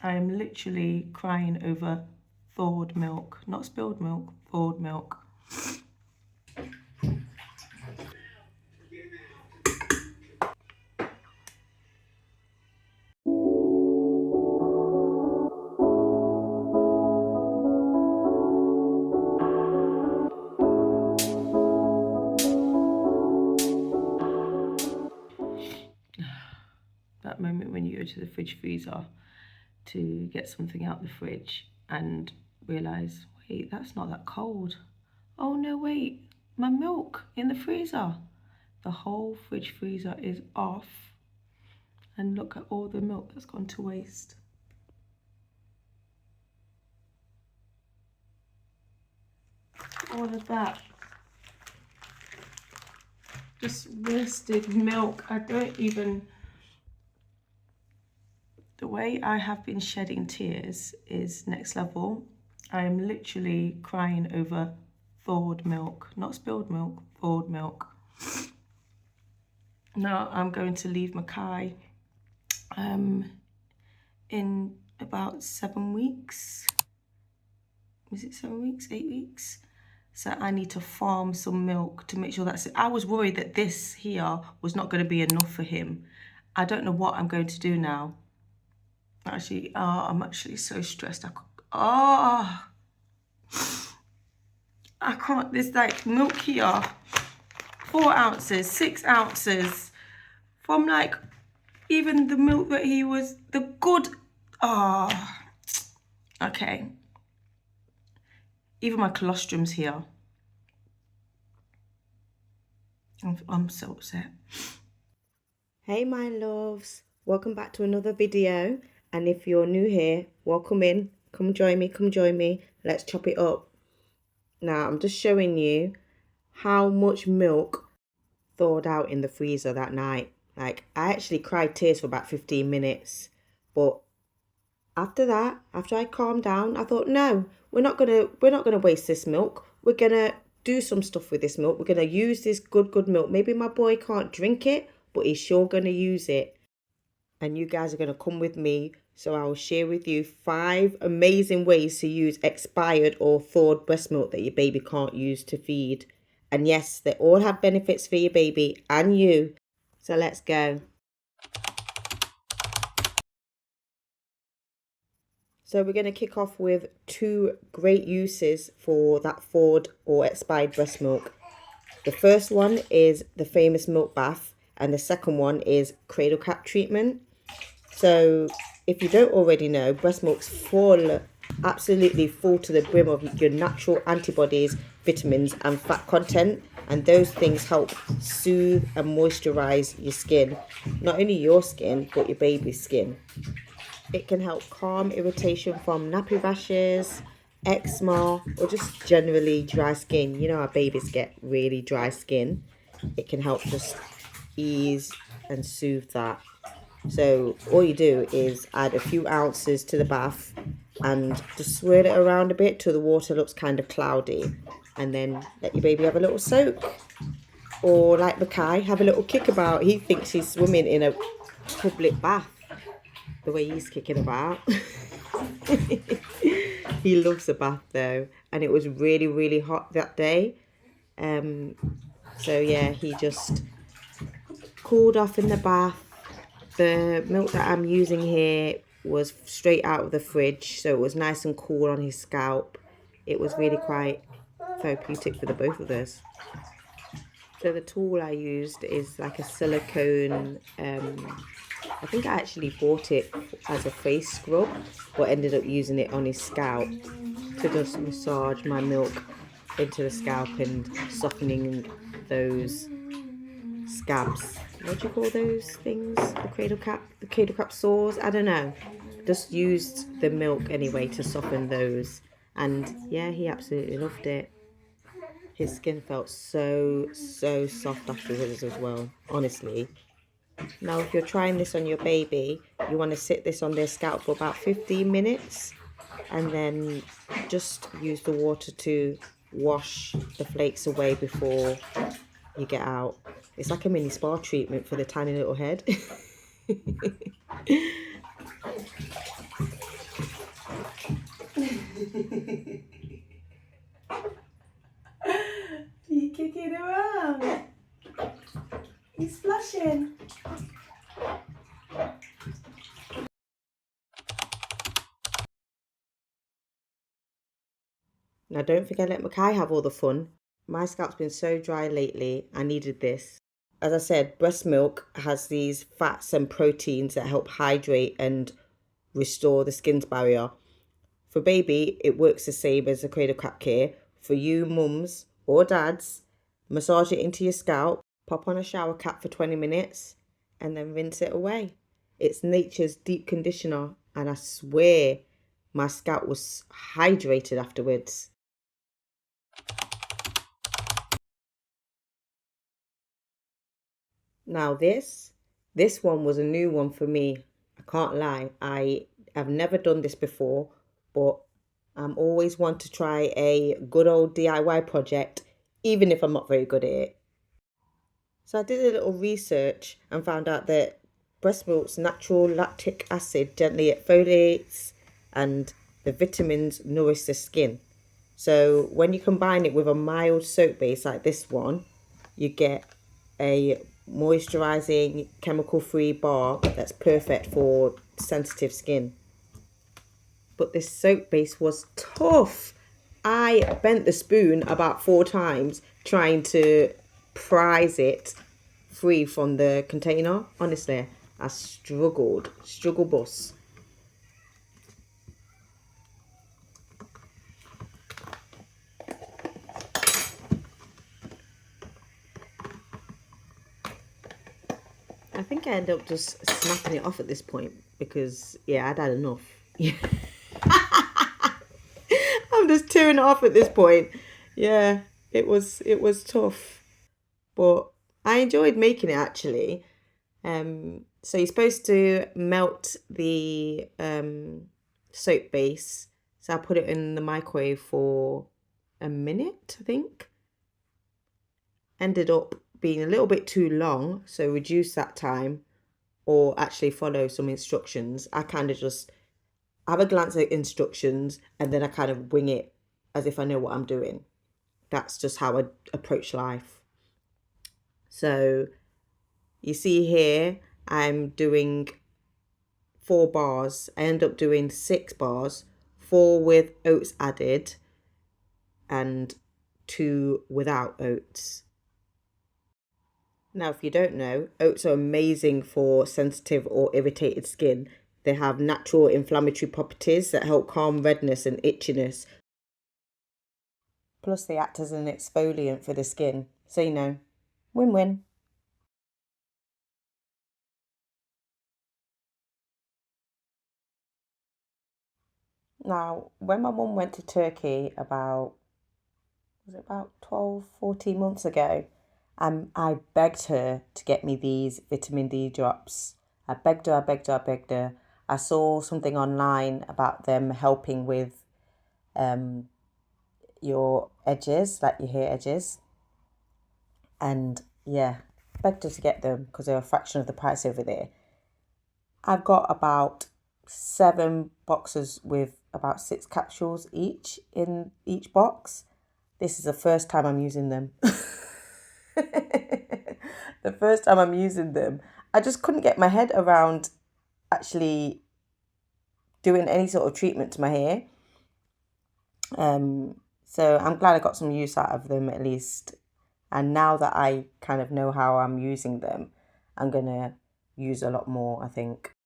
I am literally crying over thawed milk, not spilled milk, thawed milk. That moment when you go to the fridge freezer to get something out the fridge and realise, wait, that's not that cold. Oh no, wait, my milk in the freezer. The whole fridge freezer is off. And look at all the milk that's gone to waste. All of that. Just wasted milk. I don't even... The way I have been shedding tears is next level. I am literally crying over thawed milk, not spilled milk, thawed milk. Now I'm going to leave Mackay in about 7 weeks. Is it 7 weeks, 8 weeks? So I need to farm some milk to make sure that's it. I was worried that this here was not going to be enough for him. I don't know what I'm going to do now. Actually, I'm actually so stressed. I can't, there's like milk here, 4 ounces, 6 ounces, from like, even the milk that he was, the good, okay. Even my colostrum's here. I'm so upset. Hey my loves, welcome back to another video. And if you're new here, welcome in. Come join me. Let's chop it up. Now, I'm just showing you how much milk thawed out in the freezer that night. Like, I actually cried tears for about 15 minutes. But after that, after I calmed down, I thought, no, we're not gonna waste this milk. We're gonna do some stuff with this milk. We're gonna use this good milk. Maybe my boy can't drink it, but he's sure gonna use it. And you guys are gonna come with me. So I will share with you 5 amazing ways to use expired or thawed breast milk that your baby can't use to feed. And yes, they all have benefits for your baby and you. So let's go. So we're going to kick off with 2 great uses for that thawed or expired breast milk. The first one is the famous milk bath, and the second one is cradle cap treatment. So if you don't already know, breast milk's full, absolutely full to the brim of your natural antibodies, vitamins and fat content. And those things help soothe and moisturize your skin. Not only your skin, but your baby's skin. It can help calm irritation from nappy rashes, eczema, or just generally dry skin. You know how babies get really dry skin. It can help just ease and soothe that. So all you do is add a few ounces to the bath and just swirl it around a bit till the water looks kind of cloudy, and then let your baby have a little soak. Or like Mackay, have a little kick about. He thinks he's swimming in a public bath, the way he's kicking about. He loves a bath though, and it was really hot that day. So yeah, he just cooled off in the bath. The milk that I'm using here was straight out of the fridge, so it was nice and cool on his scalp. It was really quite therapeutic for the both of us. So the tool I used is like a silicone, I think I actually bought it as a face scrub, but ended up using it on his scalp to just massage my milk into the scalp and softening those scabs. What do you call those things? The cradle cap sores? I don't know. Just used the milk anyway to soften those. And yeah, he absolutely loved it. His skin felt so soft afterwards as well, honestly. Now, if you're trying this on your baby, you want to sit this on their scalp for about 15 minutes. And then just use the water to wash the flakes away before you get out. It's like a mini spa treatment for the tiny little head. You kicking around? You splashing? Now don't think I let Mackay have all the fun. My scalp's been so dry lately, I needed this. As I said, breast milk has these fats and proteins that help hydrate and restore the skin's barrier. For baby, it works the same as the Cradle Cap Care. For you mums or dads, massage it into your scalp, pop on a shower cap for 20 minutes, and then rinse it away. It's nature's deep conditioner, and I swear my scalp was hydrated afterwards. Now this one was a new one for me. I can't lie. I have never done this before, but I'm always one to try a good old DIY project, even if I'm not very good at it. So I did a little research and found out that breast milk's natural lactic acid gently exfoliates and the vitamins nourish the skin. So when you combine it with a mild soap base like this one, you get a moisturizing chemical-free bar that's perfect for sensitive skin. But this soap base was tough. I bent the spoon about 4 times trying to prise it free from the container. Honestly, I struggle bus. I think I ended up just snapping it off at this point because, yeah, I'd had enough. I'm just tearing it off at this point. Yeah, it was tough, but I enjoyed making it actually. So you're supposed to melt the soap base. So I put it in the microwave for a minute, I think. Ended up being a little bit too long, so reduce that time or actually follow some instructions. I kind of just have a glance at instructions and then I kind of wing it as if I know what I'm doing. That's just how I approach life. So you see here, I'm doing 4 bars. I end up doing 6 bars, 4 with oats added and 2 without oats. Now, if you don't know, oats are amazing for sensitive or irritated skin. They have natural inflammatory properties that help calm redness and itchiness. Plus, they act as an exfoliant for the skin. So, win-win. Now, when my mum went to Turkey was it about 12, 14 months ago, I begged her to get me these vitamin D drops. I begged her, I begged her, I begged her. I saw something online about them helping with your edges, like your hair edges. And yeah, begged her to get them because they're a fraction of the price over there. I've got about 7 boxes with about 6 capsules each in each box. This is the first time I'm using them. The first time I'm using them, I just couldn't get my head around actually doing any sort of treatment to my hair. So I'm glad I got some use out of them at least. And now that I kind of know how I'm using them, I'm going to use a lot more, I think.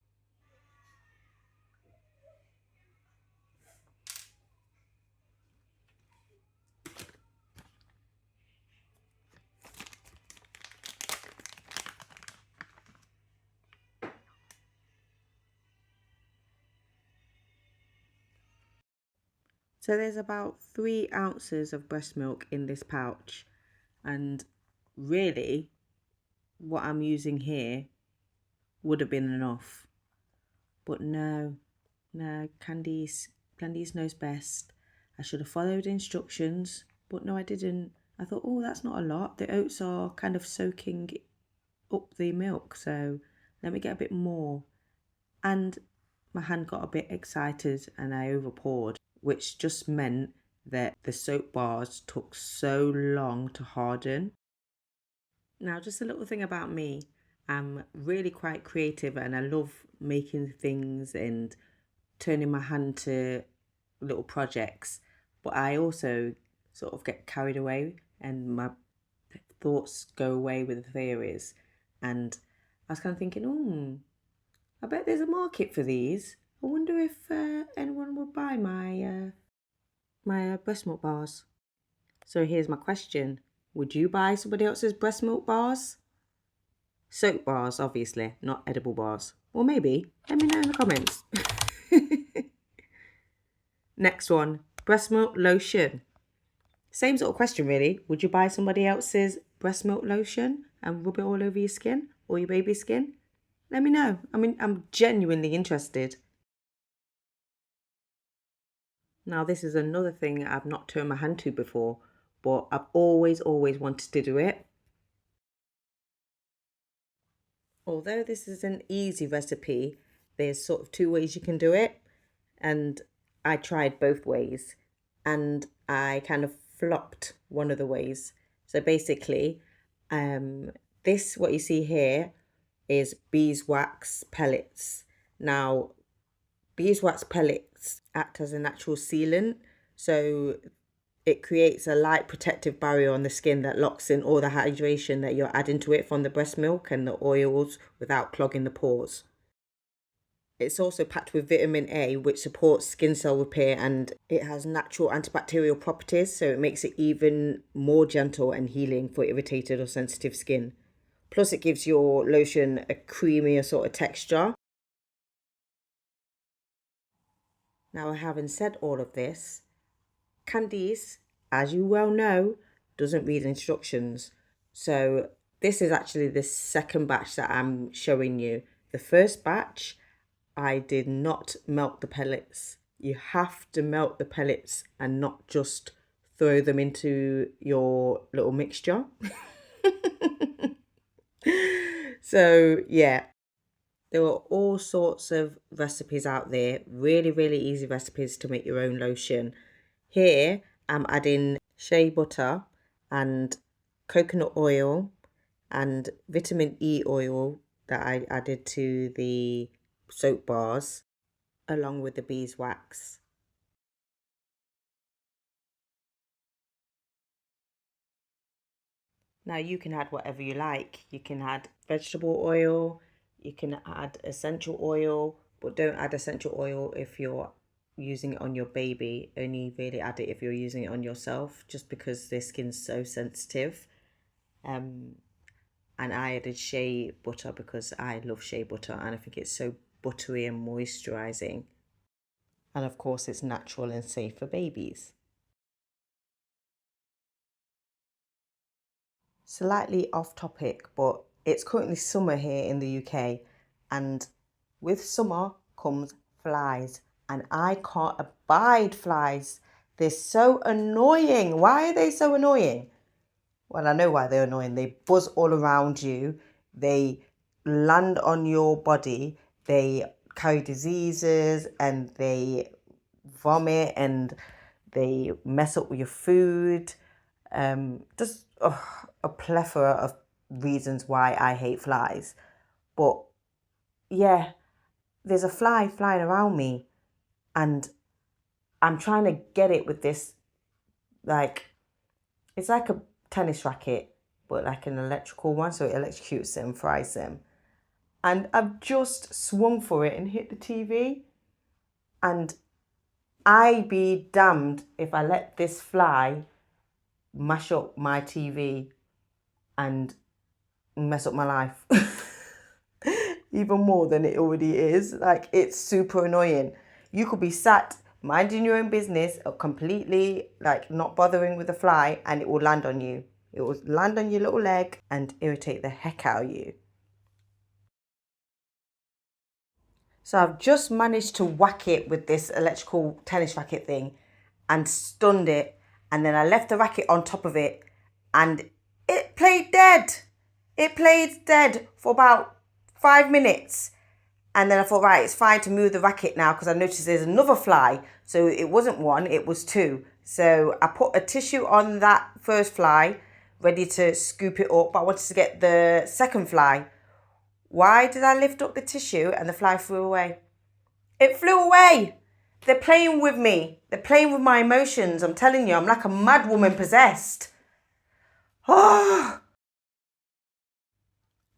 So there's about 3 ounces of breast milk in this pouch. And really, what I'm using here would have been enough. But no, Candice knows best. I should have followed instructions, but no, I didn't. I thought, oh, that's not a lot. The oats are kind of soaking up the milk, so let me get a bit more. And my hand got a bit excited and I overpoured, which just meant that the soap bars took so long to harden. Now, just a little thing about me. I'm really quite creative and I love making things and turning my hand to little projects. But I also sort of get carried away and my thoughts go away with the theories. And I was kind of thinking, I bet there's a market for these. I wonder if anyone will buy my breast milk bars. So here's my question. Would you buy somebody else's breast milk bars? Soap bars, obviously, not edible bars. Or maybe. Let me know in the comments. Next one. Breast milk lotion. Same sort of question, really. Would you buy somebody else's breast milk lotion and rub it all over your skin or your baby's skin? Let me know. I mean, I'm genuinely interested. Now, this is another thing I've not turned my hand to before, but I've always wanted to do it. Although this is an easy recipe, there's sort of two ways you can do it. And I tried both ways and I kind of flopped one of the ways. So basically, what you see here is beeswax pellets. Now, beeswax pellets act as a natural sealant. So it creates a light protective barrier on the skin that locks in all the hydration that you're adding to it from the breast milk and the oils without clogging the pores. It's also packed with vitamin A, which supports skin cell repair, and it has natural antibacterial properties, so it makes it even more gentle and healing for irritated or sensitive skin. Plus, it gives your lotion a creamier sort of texture. Now, having said all of this, Candice, as you well know, doesn't read instructions. So this is actually the second batch that I'm showing you. The first batch, I did not melt the pellets. You have to melt the pellets and not just throw them into your little mixture. So yeah, there are all sorts of recipes out there. Really easy recipes to make your own lotion. Here, I'm adding shea butter and coconut oil and vitamin E oil that I added to the soap bars along with the beeswax. Now you can add whatever you like. You can add vegetable oil, you can add essential oil, but don't add essential oil if you're using it on your baby. Only really add it if you're using it on yourself, just because their skin's so sensitive. And I added shea butter because I love shea butter and I think it's so buttery and moisturising. And of course it's natural and safe for babies. Slightly off topic, but it's currently summer here in the UK, and with summer comes flies, and I can't abide flies. They're so annoying. Why are they so annoying? Well, I know why they're annoying. They buzz all around you. They land on your body. They carry diseases and they vomit and they mess up with your food. Just a plethora of reasons why I hate flies. But yeah, there's a fly flying around me and I'm trying to get it with this, it's like a tennis racket, but like an electrical one, so it electrocutes them, fries them. And I've just swung for it and hit the TV. And I be damned if I let this fly mash up my TV and mess up my life even more than it already is. Like, it's super annoying. You could be sat minding your own business or completely not bothering with the fly and it will land on you. It will land on your little leg and irritate the heck out of you. So I've just managed to whack it with this electrical tennis racket thing and stunned it, and then I left the racket on top of it and it played dead. It played dead for about 5 minutes And then I thought, right, it's fine to move the racket now because I noticed there's another fly. So it wasn't one, it was two. So I put a tissue on that first fly, ready to scoop it up. But I wanted to get the second fly. Why did I lift up the tissue and the fly flew away? It flew away. They're playing with me. They're playing with my emotions. I'm telling you, I'm like a mad woman possessed. Oh.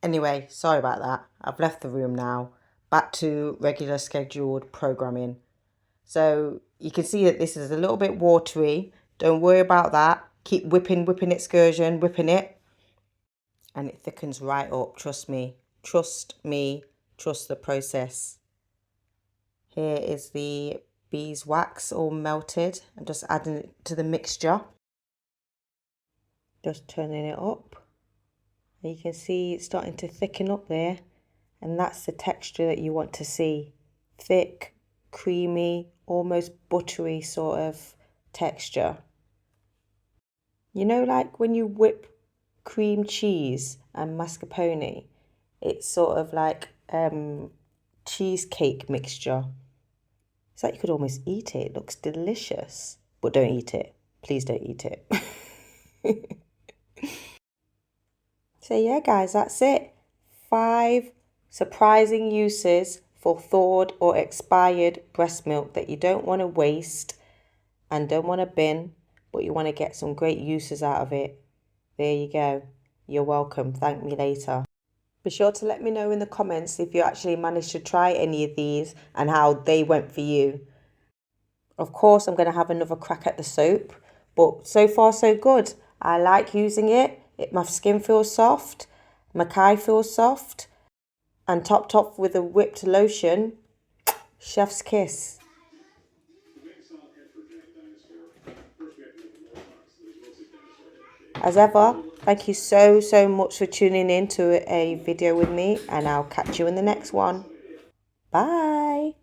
Anyway, sorry about that. I've left the room now. Back to regular scheduled programming. So you can see that this is a little bit watery. Don't worry about that. Keep whipping excursion, whipping it. And it thickens right up. Trust me. Trust me. Trust the process. Here is the beeswax all melted. I'm just adding it to the mixture. Just turning it up. And you can see it's starting to thicken up there. And that's the texture that you want to see. Thick, creamy, almost buttery sort of texture. You know, like when you whip cream cheese and mascarpone, it's sort of like cheesecake mixture. It's like you could almost eat it. It looks delicious. But don't eat it. Please don't eat it. So yeah, guys, that's it. 5 surprising uses for thawed or expired breast milk that you don't want to waste and don't want to bin, but you want to get some great uses out of it. There you go. You're welcome. Thank me later. Be sure to let me know in the comments if you actually managed to try any of these and how they went for you. Of course, I'm going to have another crack at the soap, but so far so good. I like using it. My skin feels soft. My Kai feels soft. And topped off with a whipped lotion. Chef's kiss. As ever, thank you so much for tuning in to a video with me, and I'll catch you in the next one. Bye.